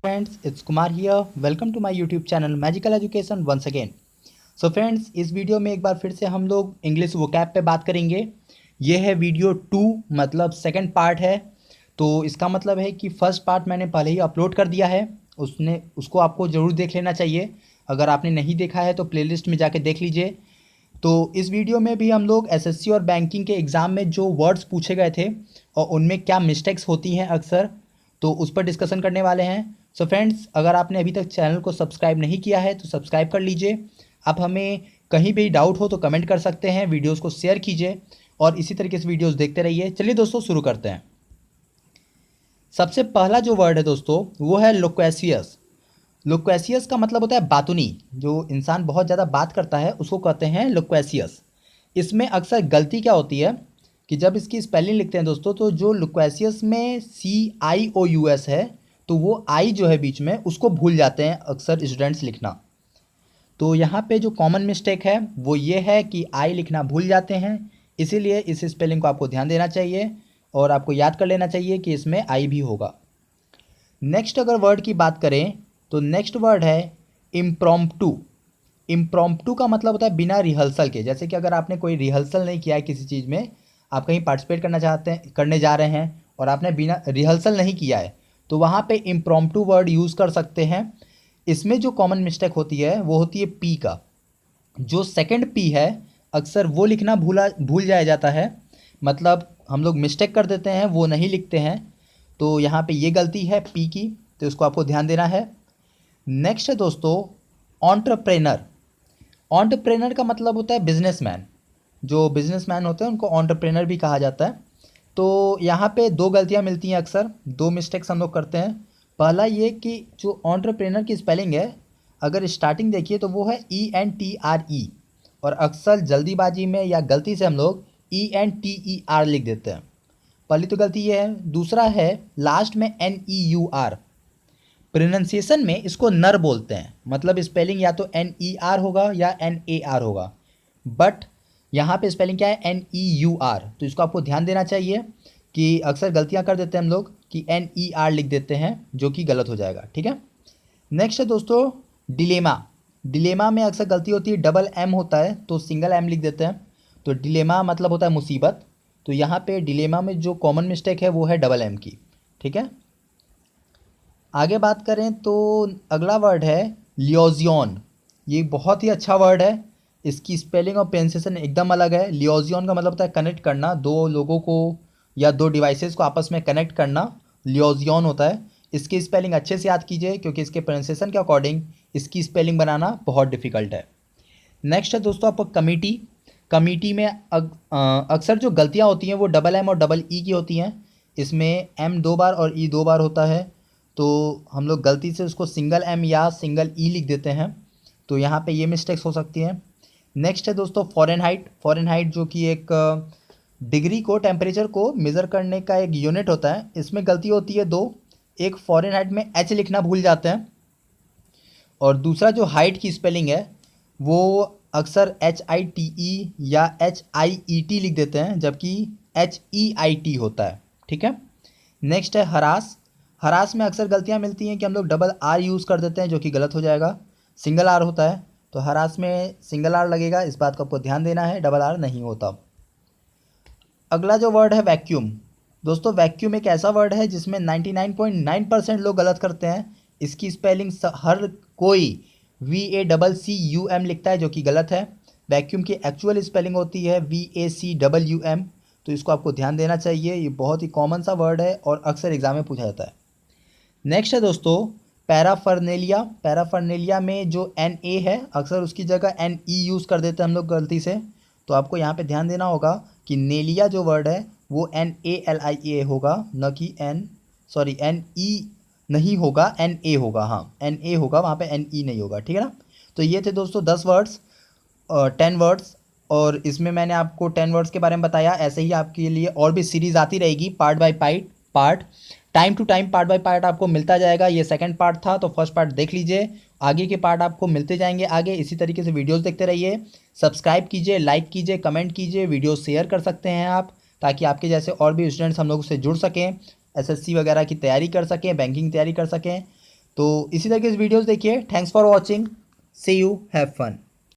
Friends, it's Kumar here. Welcome to my YouTube channel Magical Education once again. So friends, इस video में एक बार फिर से हम लोग इंग्लिश वोकैब पे बात करेंगे। ये है वीडियो 2 मतलब सेकंड पार्ट है। तो इसका मतलब है कि फर्स्ट पार्ट मैंने पहले ही अपलोड कर दिया है। उसको आपको ज़रूर देख लेना चाहिए। अगर आपने नहीं देखा है तो प्लेलिस्ट में जाके देख लीजिए। तो इस वीडियो में भी हम लोग एसएससी और बैंकिंग के एग्ज़ाम में जो वर्ड्स पूछे गए थे और उनमें क्या मिस्टेक्स होती हैं अक्सर, तो उस पर डिस्कशन करने वाले हैं। सो फ्रेंड्स, अगर आपने अभी तक चैनल को सब्सक्राइब नहीं किया है तो सब्सक्राइब कर लीजिए। आप हमें कहीं भी डाउट हो तो कमेंट कर सकते हैं, वीडियोस को शेयर कीजिए और इसी तरीके से वीडियोस देखते रहिए। चलिए दोस्तों, शुरू करते हैं। सबसे पहला जो वर्ड है दोस्तों वो है लोक्वेशियस। लोक्वेशियस का मतलब होता है बातूनी। जो इंसान बहुत ज़्यादा बात करता है उसको कहते हैं लोक्वेशियस। इसमें अक्सर गलती क्या होती है कि जब इसकी स्पेलिंग लिखते हैं दोस्तों, तो जो लोक्वेशियस में CIOUS है तो वो आई जो है बीच में उसको भूल जाते हैं अक्सर स्टूडेंट्स लिखना। तो यहाँ पे जो कॉमन मिस्टेक है वो ये है कि आई लिखना भूल जाते हैं। इसीलिए इस स्पेलिंग को आपको ध्यान देना चाहिए और आपको याद कर लेना चाहिए कि इसमें आई भी होगा। नेक्स्ट अगर वर्ड की बात करें तो नेक्स्ट वर्ड है इम्प्रॉम्प्टू। इम्प्रॉम्प्टू का मतलब होता है बिना रिहर्सल के। जैसे कि अगर आपने कोई रिहर्सल नहीं किया है किसी चीज़ में, आप कहीं पार्टिसिपेट करने जा रहे हैं और आपने बिना रिहर्सल नहीं किया है, तो वहाँ पे इम्प्रॉम्प्टू वर्ड यूज़ कर सकते हैं। इसमें जो कॉमन मिस्टेक होती है वो होती है पी का। जो सेकंड पी है अक्सर वो लिखना भूल जाया जाता है। मतलब हम लोग मिस्टेक कर देते हैं, वो नहीं लिखते हैं। तो यहाँ पे ये गलती है पी की, तो इसको आपको ध्यान देना है। नेक्स्ट है दोस्तों एंटरप्रेनर। एंटरप्रेनर का मतलब होता है बिजनेसमैन। जो बिजनेसमैन होते हैं उनको एंटरप्रेनर भी कहा जाता है। तो यहाँ पे दो गलतियाँ मिलती हैं, अक्सर दो मिस्टेक्स हम लोग करते हैं। पहला ये कि जो एंटरप्रेनर की स्पेलिंग है, अगर स्टार्टिंग देखिए तो वो है ENTRE, और अक्सर जल्दीबाजी में या गलती से हम लोग ENTER लिख देते हैं। पहली तो गलती ये है। दूसरा है लास्ट में NEUR। प्रोनाउंसिएशन में इसको नर बोलते हैं, मतलब स्पेलिंग या तो NER होगा या NAR होगा, बट यहाँ पे स्पेलिंग क्या है NEUR। तो इसको आपको ध्यान देना चाहिए कि अक्सर गलतियाँ कर देते हैं हम लोग कि NER लिख देते हैं, जो कि गलत हो जाएगा। ठीक है। नेक्स्ट है दोस्तों डिलेमा। डिलेमा में अक्सर गलती होती है, डबल M होता है तो सिंगल M लिख देते हैं। तो डिलेमा मतलब होता है मुसीबत। तो यहाँ पे डिलेमा में जो कॉमन मिस्टेक है वो है डबल M की। ठीक है। आगे बात करें तो अगला वर्ड है लियोजियन। ये बहुत ही अच्छा वर्ड है। इसकी स्पेलिंग और प्रोनाउंसिएशन एकदम अलग है। लियोजियन का मतलब होता है कनेक्ट करना, दो लोगों को या दो डिवाइसेस को आपस में कनेक्ट करना, लियोजियन होता है। इसकी स्पेलिंग अच्छे से याद कीजिए क्योंकि इसके प्रोनाउंसिएशन के अकॉर्डिंग इसकी स्पेलिंग बनाना बहुत डिफ़िकल्ट है। नेक्स्ट है दोस्तों आपको कमिटी। कमिटी में अक्सर जो गलतियाँ होती हैं वो डबल M और डबल E की होती हैं। इसमें M 2 बार और E 2 बार होता है, तो हम लोग गलती से उसको सिंगल M या सिंगल E लिख देते हैं। तो यहाँ पे ये मिस्टेक्स हो सकती हैं। नेक्स्ट है दोस्तों फ़ारेनहाइट। फ़ारेनहाइट जो कि एक डिग्री को, टेम्परेचर को मेज़र करने का एक यूनिट होता है। इसमें गलती होती है दो। एक फ़ारेनहाइट में H लिखना भूल जाते हैं, और दूसरा जो हाइट की स्पेलिंग है वो अक्सर HITE या HIET लिख देते हैं, जबकि HEIT होता है। ठीक है। नेक्स्ट है हरास। हरास में अक्सर गलतियां मिलती हैं कि हम लोग डबल R यूज़ कर देते हैं, जो कि गलत हो जाएगा। सिंगल R होता है, तो हरास में सिंगल R लगेगा, इस बात को आपको ध्यान देना है, डबल R नहीं होता। अगला जो वर्ड है वैक्यूम। दोस्तों वैक्यूम एक ऐसा वर्ड है जिसमें 99.9% लोग गलत करते हैं। इसकी स्पेलिंग हर कोई VACCUM लिखता है, जो कि गलत है। वैक्यूम की एक्चुअल स्पेलिंग होती है VACWM। तो इसको आपको ध्यान देना चाहिए। ये बहुत ही कॉमन सा वर्ड है और अक्सर एग्जाम में पूछा जाता है। नेक्स्ट है दोस्तों पैराफर्नेलिया। पैराफर्नेलिया में जो NA है अक्सर उसकी जगह NE यूज़ कर देते हैं हम लोग गलती से। तो आपको यहाँ पे ध्यान देना होगा कि नेलिया जो वर्ड है वो NALIA होगा, न कि NE नहीं होगा, NA होगा। हाँ, NA होगा, वहाँ पे NE नहीं होगा। ठीक है ना। तो ये थे दोस्तों 10 वर्ड्स, 10 वर्ड्स, और इसमें मैंने आपको 10 वर्ड्स के बारे में बताया। ऐसे ही आपके लिए और भी सीरीज़ आती रहेगी, part by part, time to time, part by part आपको मिलता जाएगा। ये सेकंड पार्ट था तो फर्स्ट पार्ट देख लीजिए, आगे के पार्ट आपको मिलते जाएंगे आगे। इसी तरीके से वीडियोस देखते रहिए। सब्सक्राइब कीजिए, लाइक कीजिए, कमेंट कीजिए, वीडियो शेयर कर सकते हैं आप, ताकि आपके जैसे और भी स्टूडेंट्स हम लोग से जुड़ सकें, एसएससी वगैरह की तैयारी कर सकें, बैंकिंग तैयारी कर सकें। तो इसी तरह के वीडियोस देखिए। Thanks for watching, see you, have fun.